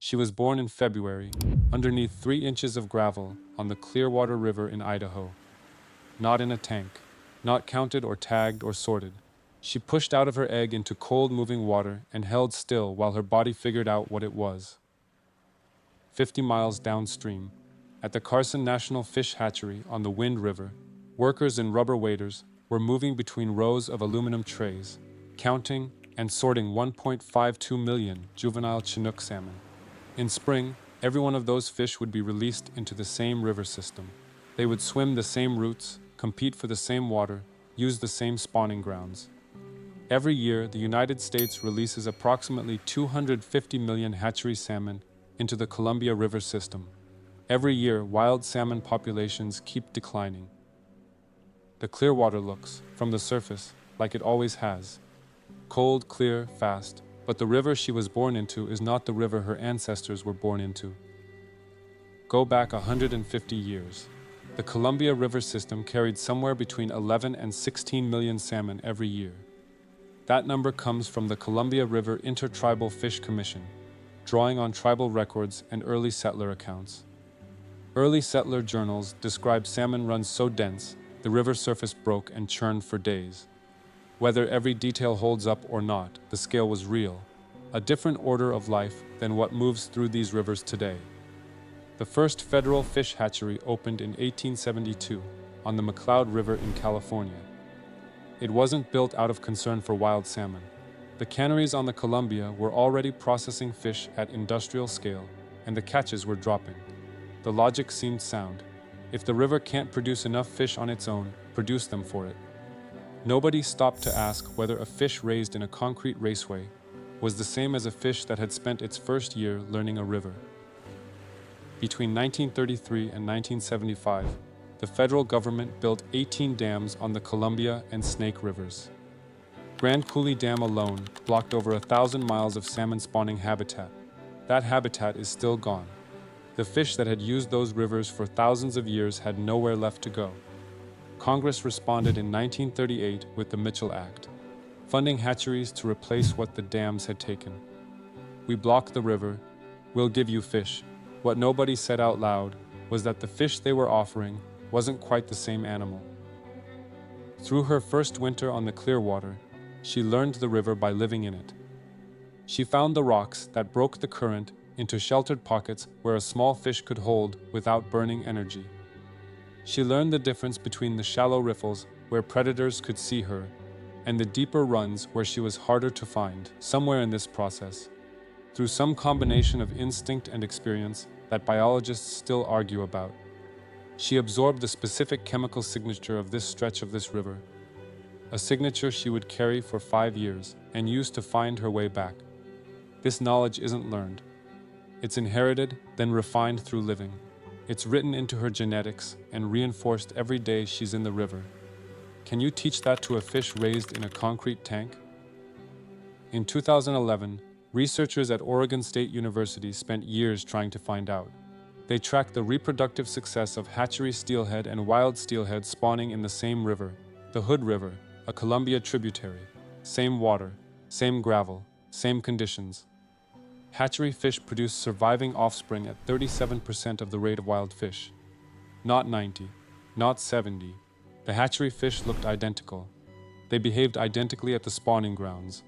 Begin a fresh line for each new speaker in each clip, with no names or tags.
She was born in February, underneath 3 inches of gravel on the Clearwater River in Idaho. Not in a tank, not counted or tagged or sorted. She pushed out of her egg into cold moving water and held still while her body figured out what it was. 50 miles downstream, at the Carson National Fish Hatchery on the Wind River, workers in rubber waders were moving between rows of aluminum trays, counting and sorting 1.52 million juvenile Chinook salmon. In spring, every one of those fish would be released into the same river system. They would swim the same routes, compete for the same water, use the same spawning grounds. Every year, the United States releases approximately 250 million hatchery salmon into the Columbia River system. Every year, wild salmon populations keep declining. The Clearwater looks, from the surface, like it always has. Cold, clear, fast, but the river she was born into is not the river her ancestors were born into. Go back 150 years. The Columbia River system carried somewhere between 11 and 16 million salmon every year. That number comes from the Columbia River Intertribal Fish Commission, drawing on tribal records and early settler accounts. Early settler journals describe salmon runs so dense, the river surface broke and churned for days. Whether every detail holds up or not, the scale was real, a different order of life than what moves through these rivers today. The first federal fish hatchery opened in 1872 on the McCloud River in California. It wasn't built out of concern for wild salmon. The canneries on the Columbia were already processing fish at industrial scale, and the catches were dropping. The logic seemed sound. If the river can't produce enough fish on its own, produce them for it. Nobody stopped to ask whether a fish raised in a concrete raceway was the same as a fish that had spent its first year learning a river. Between 1933 and 1975, the federal government built 18 dams on the Columbia and Snake Rivers. Grand Coulee Dam alone blocked over 1,000 miles of salmon spawning habitat. That habitat is still gone. The fish that had used those rivers for thousands of years had nowhere left to go. Congress responded in 1938 with the Mitchell Act, funding hatcheries to replace what the dams had taken. We block the river, we'll give you fish. What nobody said out loud was that the fish they were offering wasn't quite the same animal. Through her first winter on the Clearwater, she learned the river by living in it. She found the rocks that broke the current into sheltered pockets where a small fish could hold without burning energy. She learned the difference between the shallow riffles where predators could see her and the deeper runs where she was harder to find. Somewhere in this process, through some combination of instinct and experience that biologists still argue about, she absorbed the specific chemical signature of this stretch of this river, a signature she would carry for 5 years and use to find her way back. This knowledge isn't learned. It's inherited, then refined through living. It's written into her genetics and reinforced every day she's in the river. Can you teach that to a fish raised in a concrete tank? In 2011, researchers at Oregon State University spent years trying to find out. They tracked the reproductive success of hatchery steelhead and wild steelhead spawning in the same river, the Hood River, a Columbia tributary. Same water, same gravel, same conditions. Hatchery fish produce surviving offspring at 37% of the rate of wild fish. Not 90, not 70. The hatchery fish looked identical. They behaved identically at the spawning grounds.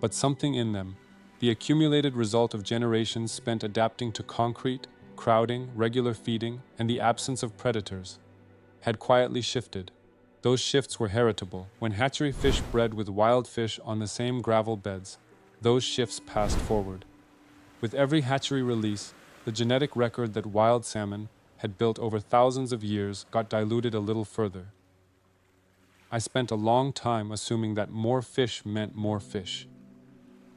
But something in them, the accumulated result of generations spent adapting to concrete, crowding, regular feeding, and the absence of predators, had quietly shifted. Those shifts were heritable. When hatchery fish bred with wild fish on the same gravel beds, those shifts passed forward. With every hatchery release, the genetic record that wild salmon had built over thousands of years got diluted a little further. I spent a long time assuming that more fish meant more fish.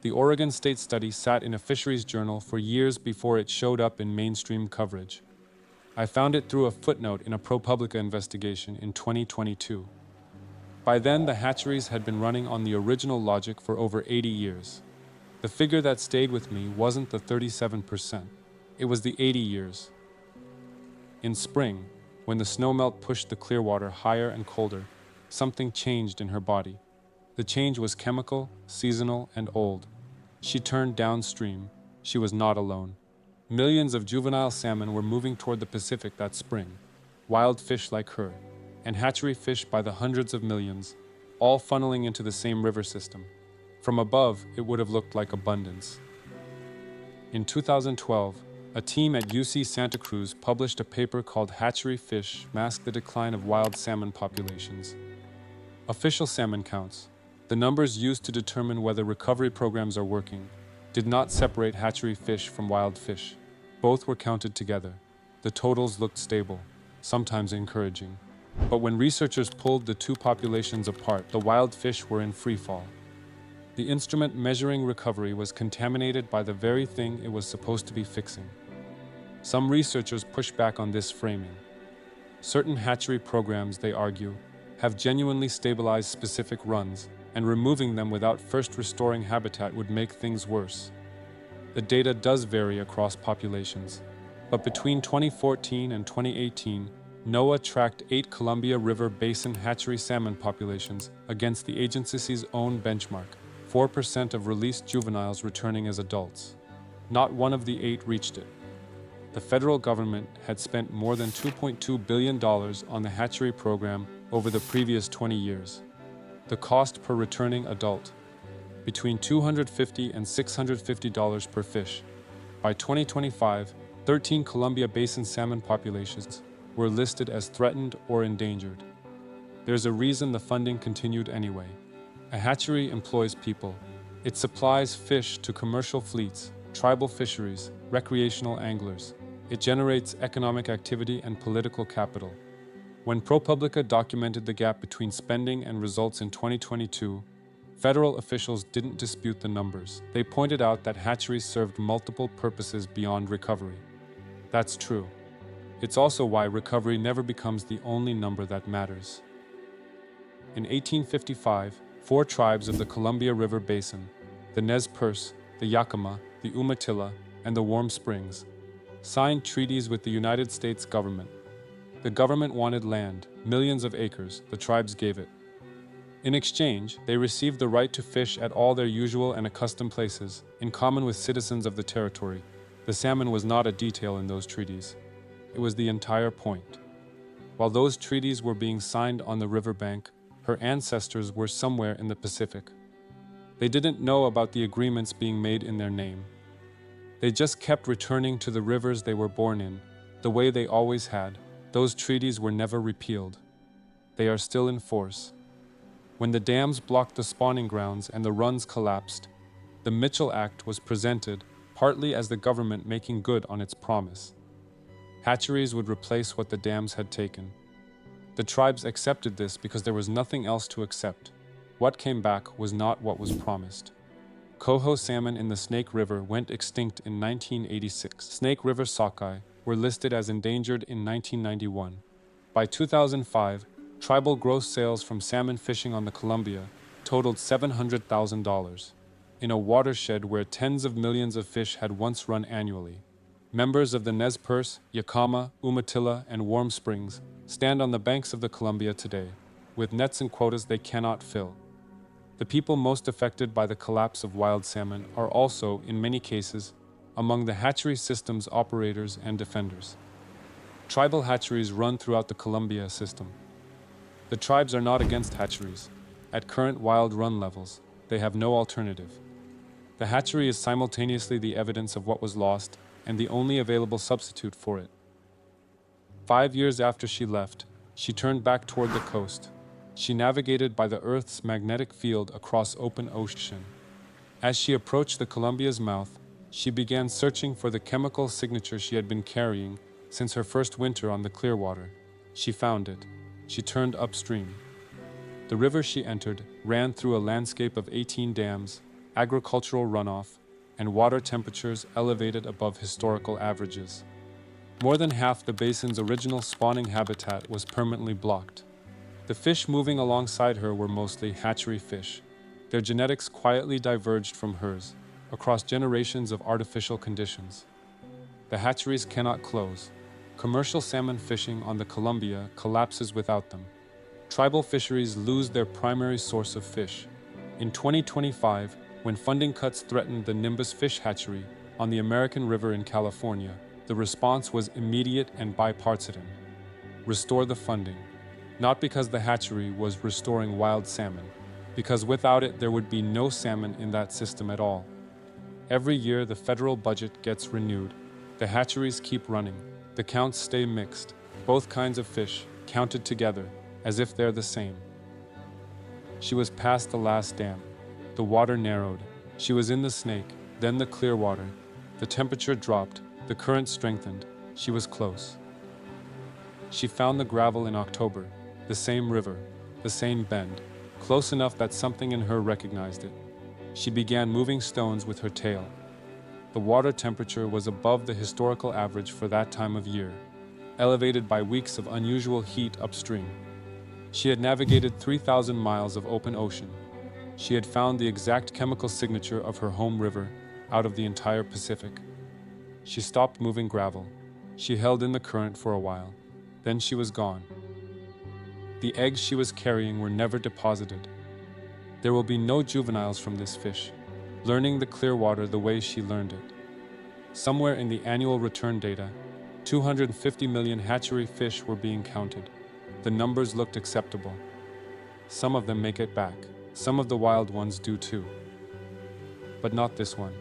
The Oregon State study sat in a fisheries journal for years before it showed up in mainstream coverage. I found it through a footnote in a ProPublica investigation in 2022. By then, the hatcheries had been running on the original logic for over 80 years. The figure that stayed with me wasn't the 37%. It was the 80 years. In spring, when the snowmelt pushed the Clearwater higher and colder, something changed in her body. The change was chemical, seasonal, and old. She turned downstream. She was not alone. Millions of juvenile salmon were moving toward the Pacific that spring, wild fish like her, and hatchery fish by the hundreds of millions, all funneling into the same river system. From above, it would have looked like abundance. In 2012, a team at UC Santa Cruz published a paper called Hatchery Fish Mask the Decline of Wild Salmon Populations. Official salmon counts, the numbers used to determine whether recovery programs are working, did not separate hatchery fish from wild fish. Both were counted together. The totals looked stable, sometimes encouraging. But when researchers pulled the two populations apart, the wild fish were in free fall. The instrument measuring recovery was contaminated by the very thing it was supposed to be fixing. Some researchers push back on this framing. Certain hatchery programs, they argue, have genuinely stabilized specific runs, and removing them without first restoring habitat would make things worse. The data does vary across populations, but between 2014 and 2018, NOAA tracked 8 Columbia River Basin hatchery salmon populations against the agency's own benchmark, 4% of released juveniles returning as adults. Not one of the 8 reached it. The federal government had spent more than $2.2 billion on the hatchery program over the previous 20 years. The cost per returning adult, between $250 and $650 per fish. By 2025, 13 Columbia Basin salmon populations were listed as threatened or endangered. There's a reason the funding continued anyway. A hatchery employs people. It supplies fish to commercial fleets, tribal fisheries, recreational anglers. It generates economic activity and political capital. When ProPublica documented the gap between spending and results in 2022, federal officials didn't dispute the numbers. They pointed out that hatcheries served multiple purposes beyond recovery. That's true. It's also why recovery never becomes the only number that matters. In 1855, 4 tribes of the Columbia River Basin, the Nez Perce, the Yakima, the Umatilla, and the Warm Springs, signed treaties with the United States government. The government wanted land, millions of acres. The tribes gave it. In exchange, they received the right to fish at all their usual and accustomed places, in common with citizens of the territory. The salmon was not a detail in those treaties. It was the entire point. While those treaties were being signed on the riverbank, her ancestors were somewhere in the Pacific. They didn't know about the agreements being made in their name. They just kept returning to the rivers they were born in, the way they always had. Those treaties were never repealed. They are still in force. When the dams blocked the spawning grounds and the runs collapsed, the Mitchell Act was presented partly as the government making good on its promise. Hatcheries would replace what the dams had taken. The tribes accepted this because there was nothing else to accept. What came back was not what was promised. Coho salmon in the Snake River went extinct in 1986. Snake River sockeye were listed as endangered in 1991. By 2005, tribal gross sales from salmon fishing on the Columbia totaled $700,000, in a watershed where tens of millions of fish had once run annually. Members of the Nez Perce, Yakima, Umatilla, and Warm Springs stand on the banks of the Columbia today, with nets and quotas they cannot fill. The people most affected by the collapse of wild salmon are also, in many cases, among the hatchery system's operators and defenders. Tribal hatcheries run throughout the Columbia system. The tribes are not against hatcheries. At current wild run levels, they have no alternative. The hatchery is simultaneously the evidence of what was lost and the only available substitute for it. 5 years after she left, she turned back toward the coast. She navigated by the Earth's magnetic field across open ocean. As she approached the Columbia's mouth, she began searching for the chemical signature she had been carrying since her first winter on the Clearwater. She found it. She turned upstream. The river she entered ran through a landscape of 18 dams, agricultural runoff, and water temperatures elevated above historical averages. More than half the basin's original spawning habitat was permanently blocked. The fish moving alongside her were mostly hatchery fish. Their genetics quietly diverged from hers, across generations of artificial conditions. The hatcheries cannot close. Commercial salmon fishing on the Columbia collapses without them. Tribal fisheries lose their primary source of fish. In 2025, when funding cuts threatened the Nimbus Fish Hatchery on the American River in California, the response was immediate and bipartisan. Restore the funding. Not because the hatchery was restoring wild salmon, because without it there would be no salmon in that system at all. Every year the federal budget gets renewed. The hatcheries keep running. The counts stay mixed. Both kinds of fish counted together, as if they're the same. She was past the last dam. The water narrowed. She was in the Snake, then the Clearwater. The temperature dropped. The current strengthened. She was close. She found the gravel in October. The same river, the same bend, close enough that something in her recognized it. She began moving stones with her tail. The water temperature was above the historical average for that time of year, elevated by weeks of unusual heat upstream. She had navigated 3,000 miles of open ocean. She had found the exact chemical signature of her home river out of the entire Pacific. She stopped moving gravel. She held in the current for a while. Then she was gone. The eggs she was carrying were never deposited. There will be no juveniles from this fish, learning the Clearwater the way she learned it. Somewhere in the annual return data, 250 million hatchery fish were being counted. The numbers looked acceptable. Some of them make it back. Some of the wild ones do too. But not this one.